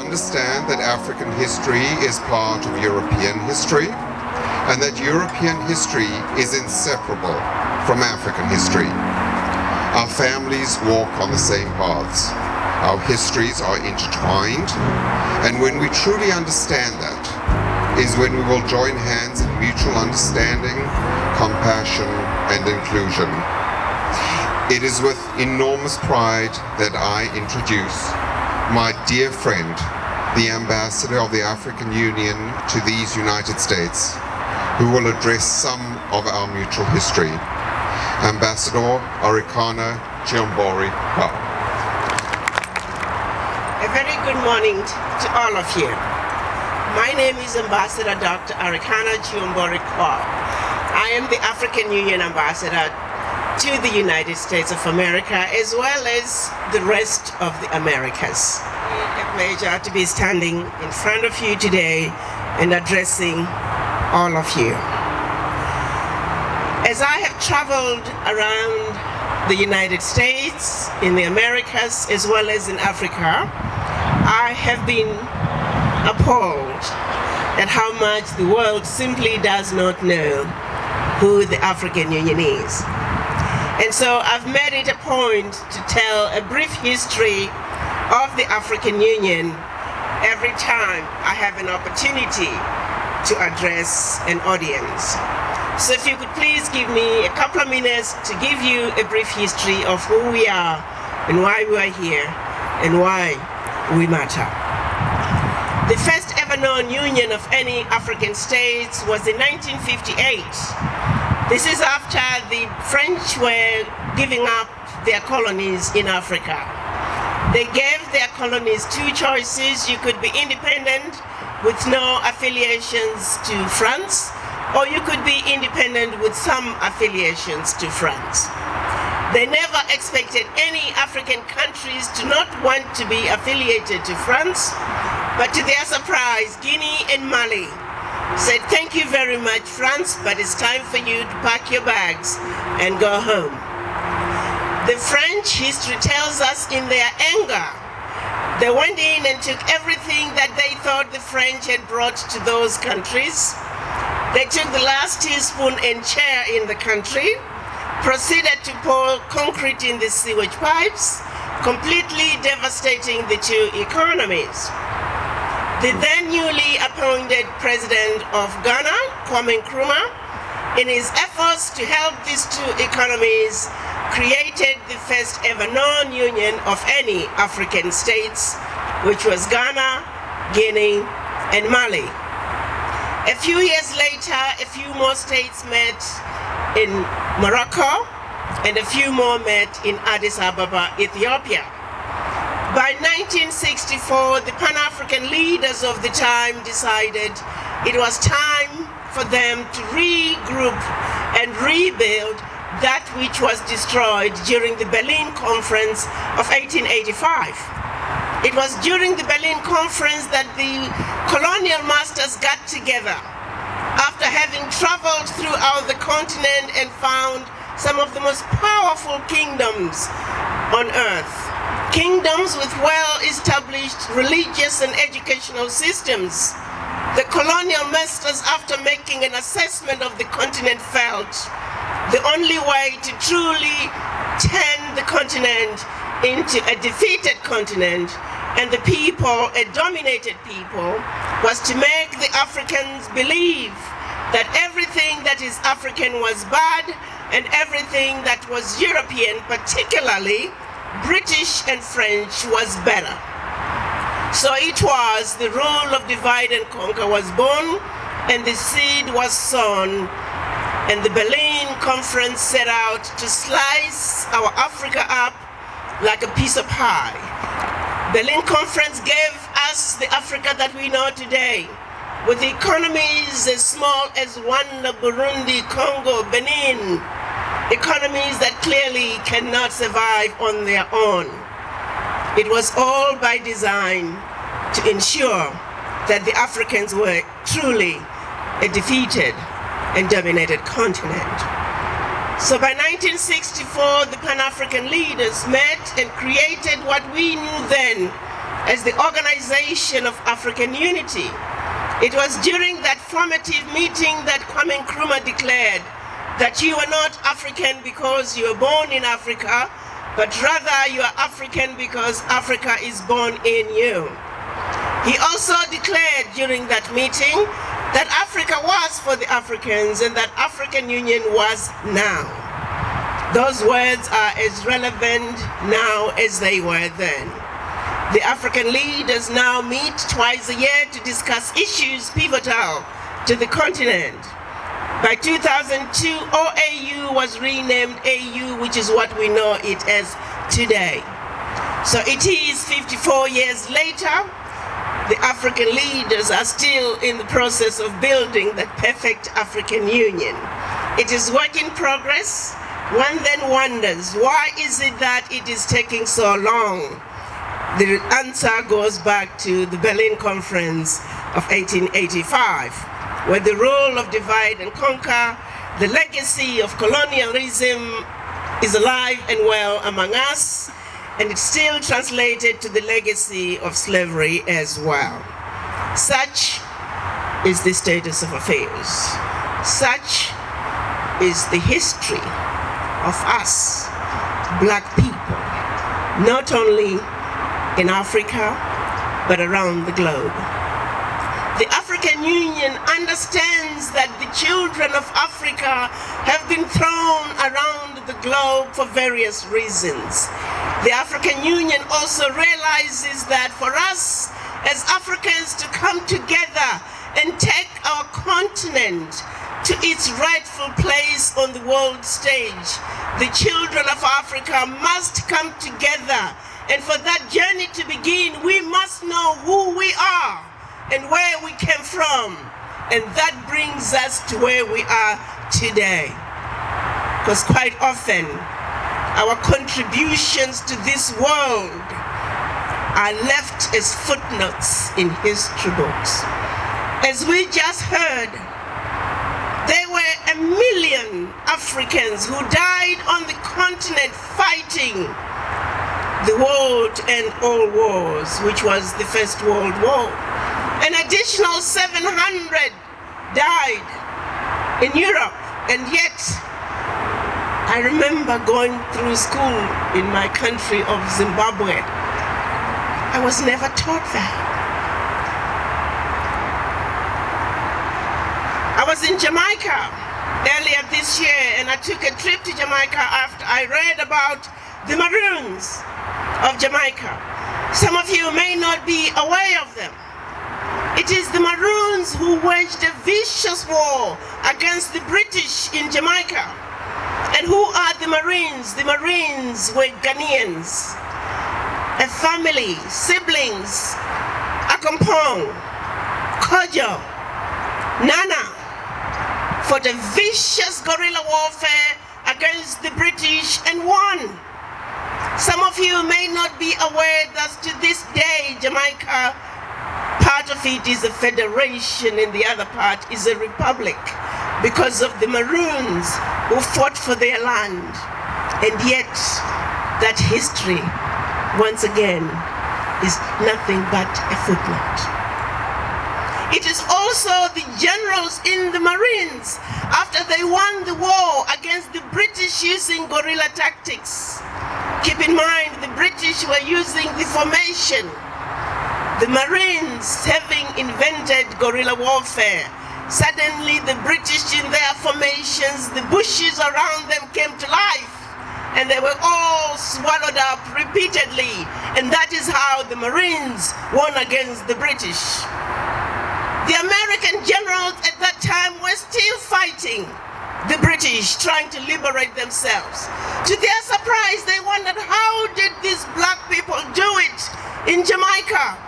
understand that African history is part of European history, and that European history is inseparable from African history. Our families walk on the same paths. Our histories are intertwined, and when we truly understand that is when we will join hands in mutual understanding, compassion, and inclusion. It is with enormous pride that I introduce my dear friend, the Ambassador of the African Union to these United States, who will address some of our mutual history. Ambassador Arikana Chihombori Quao. A very good morning to all of you. My name is Ambassador Dr. Arikana Chihombori Quao. I am the African Union Ambassador to the United States of America, as well as the rest of the Americas. It's a pleasure to be standing in front of you today and addressing all of you. As I have traveled around the United States, in the Americas, as well as in Africa, I have been appalled at how much the world simply does not know who the African Union is. And so I've made it a point to tell a brief history of the African Union every time I have an opportunity to address an audience. So if you could please give me a couple of minutes to give you a brief history of who we are and why we are here and why we matter. The first ever known union of any African states was in 1958. This is after the French were giving up their colonies in Africa. They gave their colonies two choices. You could be independent with no affiliations to France, or you could be independent with some affiliations to France. They never expected any African countries to not want to be affiliated to France, but to their surprise, Guinea and Mali said, "Thank you very much, France, but it's time for you to pack your bags and go home." The French history tells us in their anger, they went in and took everything that they thought the French had brought to those countries. They took the last teaspoon and chair in the country, proceeded to pour concrete in the sewage pipes, completely devastating the two economies. The then newly appointed president of Ghana, Kwame Nkrumah, in his efforts to help these two economies, created the first ever known union of any African states, which was Ghana, Guinea, and Mali. A few years later, a few more states met in Morocco, and a few more met in Addis Ababa, Ethiopia. By 1964, the Pan-African leaders of the time decided it was time for them to regroup and rebuild that which was destroyed during the Berlin Conference of 1885. It was during the Berlin Conference that the colonial masters got together after having traveled throughout the continent and found some of the most powerful kingdoms on earth. Kingdoms with well-established religious and educational systems. The colonial masters, after making an assessment of the continent, felt the only way to truly turn the continent into a defeated continent and the people, a dominated people, was to make the Africans believe that everything that is African was bad and everything that was European, particularly British and French, was better. So it was the rule of divide and conquer was born, and the seed was sown, and the Berlin Conference set out to slice our Africa up like a piece of pie. Berlin Conference gave us the Africa that we know today, with economies as small as Rwanda, Burundi, Congo, Benin, economies that clearly cannot survive on their own. It was all by design to ensure that the Africans were truly a defeated and dominated continent. So by 1964, the Pan-African leaders met and created what we knew then as the Organization of African Unity. It was during that formative meeting that Kwame Nkrumah declared that you are not African because you were born in Africa, but rather you are African because Africa is born in you. He also declared during that meeting that Africa was for the Africans and that African Union was now. Those words are as relevant now as they were then. The African leaders now meet twice a year to discuss issues pivotal to the continent. By 2002, OAU was renamed AU, which is what we know it as today. So it is 54 years later. The African leaders are still in the process of building the perfect African Union. It is work in progress. One then wonders, why is it that it is taking so long? The answer goes back to the Berlin Conference of 1885, where the role of divide and conquer, the legacy of colonialism is alive and well among us, and it's still translated to the legacy of slavery as well. Such is the status of affairs. Such is the history of us, Black people, not only in Africa, but around the globe. The African Union understands that the children of Africa have been thrown around the globe for various reasons. The African Union also realizes that for us as Africans to come together and take our continent to its rightful place on the world stage, the children of Africa must come together. And for that journey to begin, we must know who we are and where we came from. And that brings us to where we are today. Because quite often, our contributions to this world are left as footnotes in history books. As we just heard, there were 1 million Africans who died on the continent fighting the war to end all wars, which was the First World War. An additional 700 died in Europe, and yet I remember going through school in my country of Zimbabwe. I was never taught that. I was in Jamaica earlier this year, and I took a trip to Jamaica after I read about the Maroons of Jamaica. Some of you may not be aware of them. It is the Maroons who waged a vicious war against the British in Jamaica. And who are the Marines? The Marines were Ghanaians, a family, siblings, Akampong, Kojo, Nana, fought a vicious guerrilla warfare against the British and won. Some of you may not be aware that to this day, Jamaica, part of it is a federation and the other part is a republic because of the Maroons who fought for their land. And yet, that history, once again, is nothing but a footnote. It is also the generals in the Marines, after they won the war against the British using guerrilla tactics. Keep in mind, the British were using the formation. The Marines, having invented guerrilla warfare, suddenly the British in their formations, the bushes around them came to life, and they were all swallowed up repeatedly. And that is how the Marines won against the British. The American generals at that time were still fighting the British, trying to liberate themselves. To their surprise, they wondered, how did these Black people do it in Jamaica?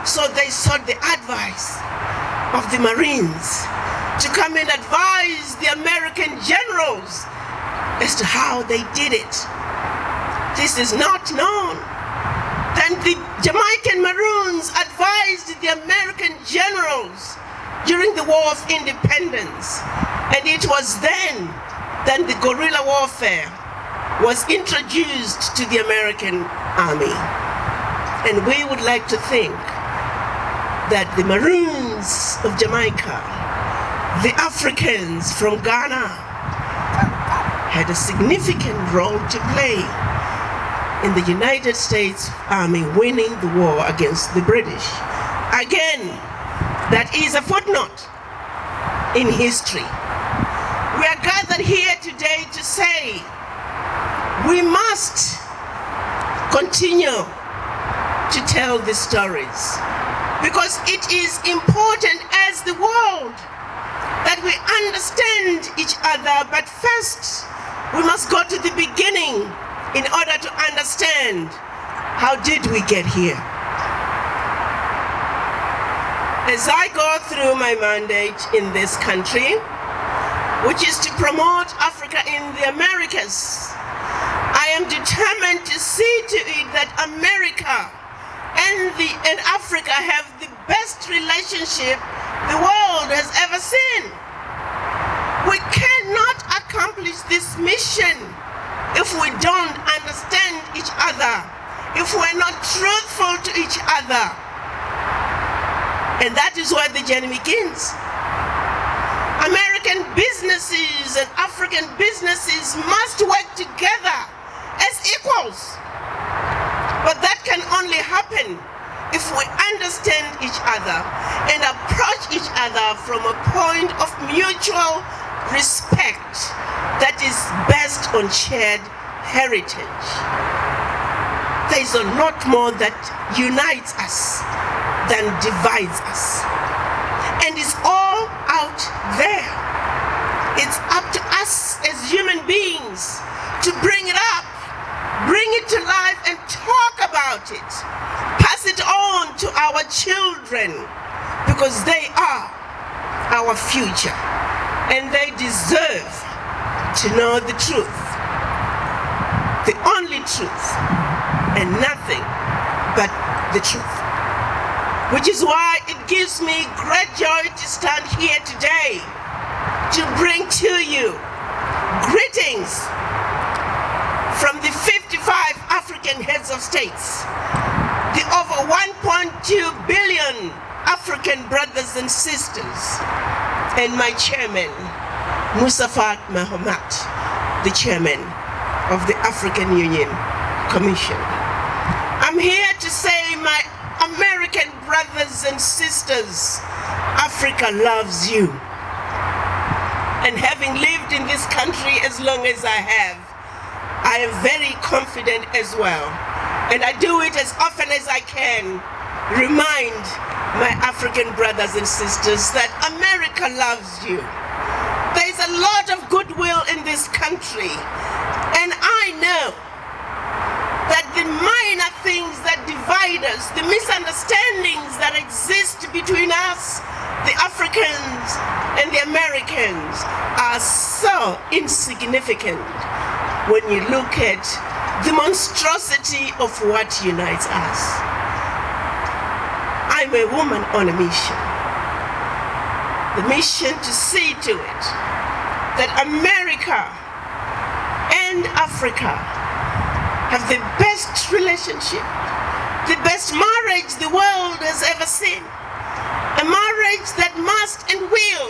So they sought the advice of the Marines to come and advise the American generals as to how they did it. This is not known. Then the Jamaican Maroons advised the American generals during the War of Independence. And it was then that the guerrilla warfare was introduced to the American army. And we would like to think that the Maroons of Jamaica, the Africans from Ghana, had a significant role to play in the United States Army winning the war against the British. Again, that is a footnote in history. We are gathered here today to say we must continue to tell the stories, because it is important as the world that we understand each other. But first, we must go to the beginning in order to understand how did we get here. As I go through my mandate in this country, which is to promote Africa in the Americas, I am determined to see to it that America and Africa have the best relationship the world has ever seen. We cannot accomplish this mission if we don't understand each other, if we're not truthful to each other. And that is where the journey begins. American businesses and African businesses must work together as equals. But that can only happen if we understand each other and approach each other from a point of mutual respect that is based on shared heritage. There is a lot more that unites us than divides us. And it's all out there. It's up to us as human beings to bring it up, bring it to life, and talk about it. Pass it on to our children, because they are our future and they deserve to know the truth, the only truth, and nothing but the truth. Which is why it gives me great joy to stand here today to bring to you greetings from the 55 African heads of states, the over 1.2 billion African brothers and sisters, and my chairman, Mustafa Mahamat, the chairman of the African Union Commission. I'm here to say, my American brothers and sisters, Africa loves you. And having lived in this country as long as I have, I am very confident as well. And I do it as often as I can, remind my African brothers and sisters that America loves you. There's a lot of goodwill in this country. And I know that the minor things that divide us, the misunderstandings that exist between us, the Africans and the Americans, are so insignificant when you look at the monstrosity of what unites us. I'm a woman on a mission. The mission to see to it that America and Africa have the best relationship, the best marriage the world has ever seen. A marriage that must and will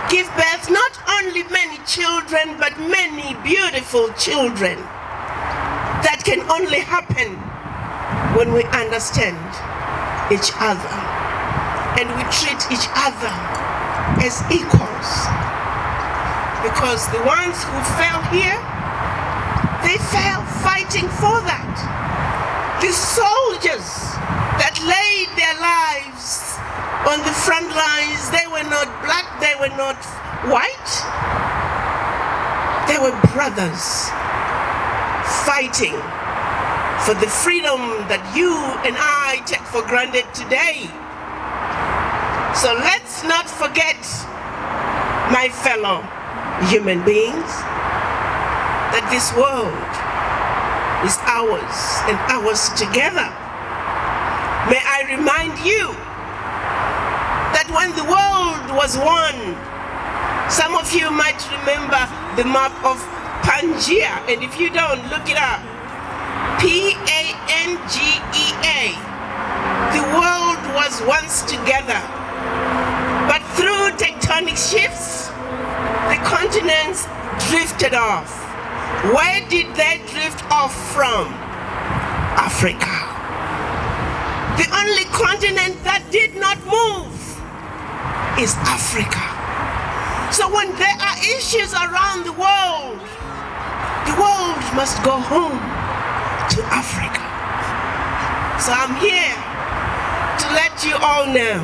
give birth not only many children, but many beautiful children. That can only happen when we understand each other and we treat each other as equals. Because the ones who fell here, they fell fighting for that. The soldiers that laid their lives on the front lines, they were not black, they were not white. They were brothers fighting for the freedom that you and I take for granted today. So let's not forget, my fellow human beings, that this world is ours and ours together. May I remind you that when the world was one, some of you might remember the map of Pangea, and if you don't, look it up. Pangea. was once together, but through tectonic shifts, the continents drifted off. Where did they drift off from? Africa. The only continent that did not move is Africa. So when there are issues around the world must go home to Africa. So I'm here to let you all know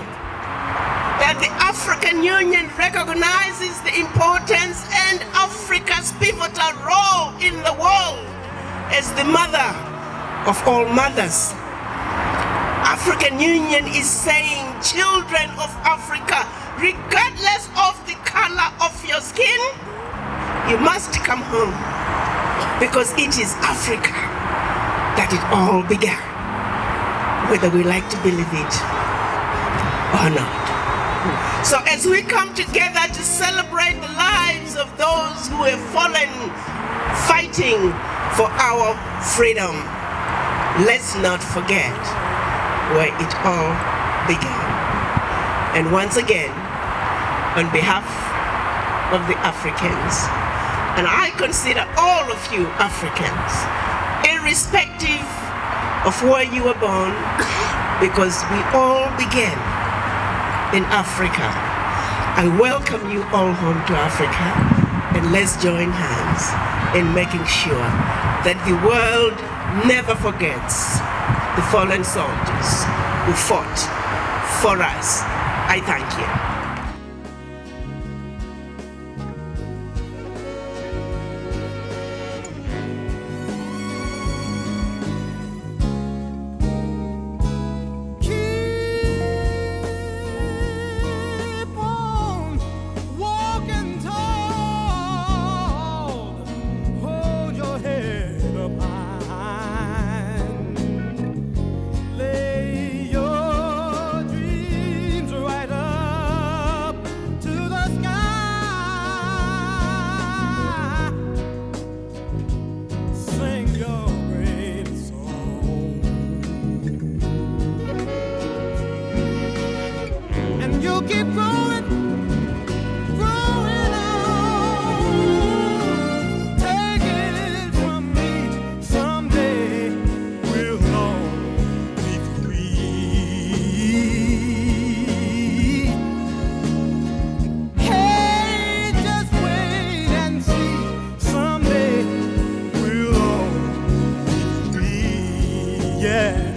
that the African Union recognizes the importance and Africa's pivotal role in the world as the mother of all mothers. African Union is saying, children of Africa, regardless of the color of your skin, you must come home, because it is Africa that it all began, whether we like to believe it or not. So as we come together to celebrate the lives of those who have fallen fighting for our freedom, let's not forget where it all began. And once again, on behalf of the Africans, and I consider all of you Africans, irrespective of where you were born, because we all began in Africa. I welcome you all home to Africa, and let's join hands in making sure that the world never forgets the fallen soldiers who fought for us. I thank you. Keep growing, growing on. Take it from me, someday we'll all be free. Hey, just wait and see, someday we'll all be free. Yeah.